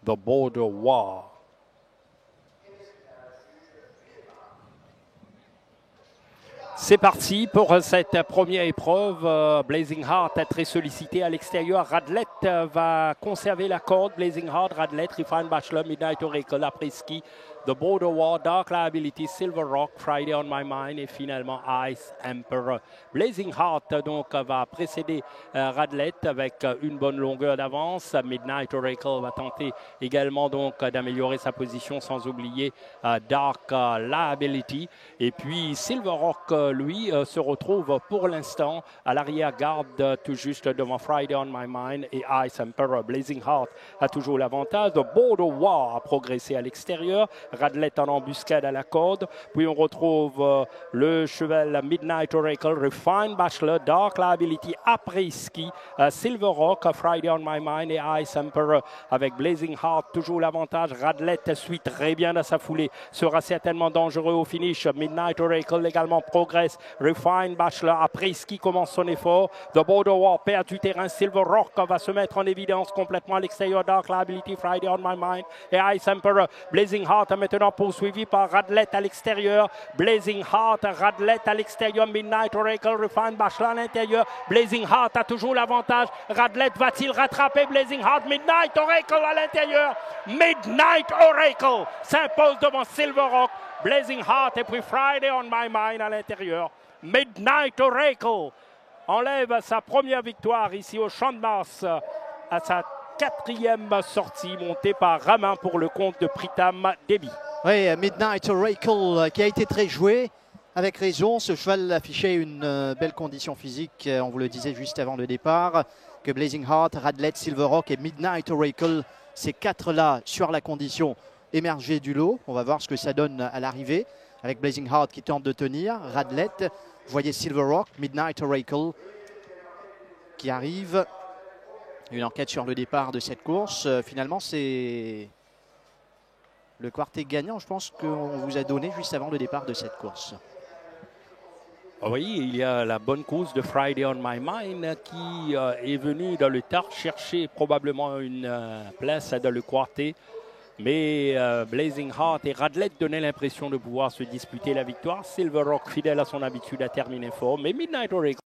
The Border War. C'est parti pour cette première épreuve. Blazing Heart est très sollicité à l'extérieur. Radlett va conserver la corde. Blazing Heart, Radlett, Refined Bachelor, Midnight Oracle, après-ski. The Border War, Dark Liability, Silver Rock, Friday on My Mind et finalement Ice Emperor. Blazing Heart donc va précéder Radlett avec une bonne longueur d'avance. Midnight Oracle va tenter également donc d'améliorer sa position sans oublier Dark Liability. Et puis Silver Rock lui se retrouve pour l'instant à l'arrière-garde tout juste devant Friday on My Mind et Ice Emperor. Blazing Heart a toujours l'avantage. The Border War a progressé à l'extérieur. Radlett en embuscade à la corde. Puis on retrouve le cheval Midnight Oracle, Refined Bachelor, Dark Liability, après-ski, Silver Rock, Friday on My Mind et Ice Emperor avec Blazing Heart toujours l'avantage. Radlett suit très bien dans sa foulée. Sera certainement dangereux au finish. Midnight Oracle également progresse. Refined Bachelor après-ski commence son effort. The Border War perd du terrain. Silver Rock va se mettre en évidence complètement à l'extérieur. Dark Liability, Friday on My Mind et Ice Emperor. Blazing Heart maintenant poursuivi par Radlett à l'extérieur. Blazing Heart, Radlett à l'extérieur. Midnight Oracle, Refined Bachelor à l'intérieur. Blazing Heart a toujours l'avantage. Radlett va-t-il rattraper Blazing Heart? Midnight Oracle à l'intérieur. Midnight Oracle s'impose devant Silver Rock. Blazing Heart et puis Friday on My Mind à l'intérieur. Midnight Oracle enlève sa première victoire ici au Champ de Mars à sa quatrième sortie montée par Ramin pour le compte de Pritam Devi. Oui, Midnight Oracle qui a été très joué, avec raison. Ce cheval affichait une belle condition physique, on vous le disait juste avant le départ, que Blazing Heart, Radlett, Silver Rock et Midnight Oracle, ces quatre-là sur la condition émergés du lot. On va voir ce que ça donne à l'arrivée, avec Blazing Heart qui tente de tenir, Radlett, vous voyez Silver Rock, Midnight Oracle qui arrive. Une enquête sur le départ de cette course. Finalement, c'est le quartet gagnant, je pense, qu'on vous a donné juste avant le départ de cette course. Oui, il y a la bonne cause de Friday on My Mind qui est venue dans le tard chercher probablement une place dans le quartet. Mais Blazing Heart et Radlett donnaient l'impression de pouvoir se disputer la victoire. Silver Rock, fidèle à son habitude, a terminé fort. Mais Midnight Oracle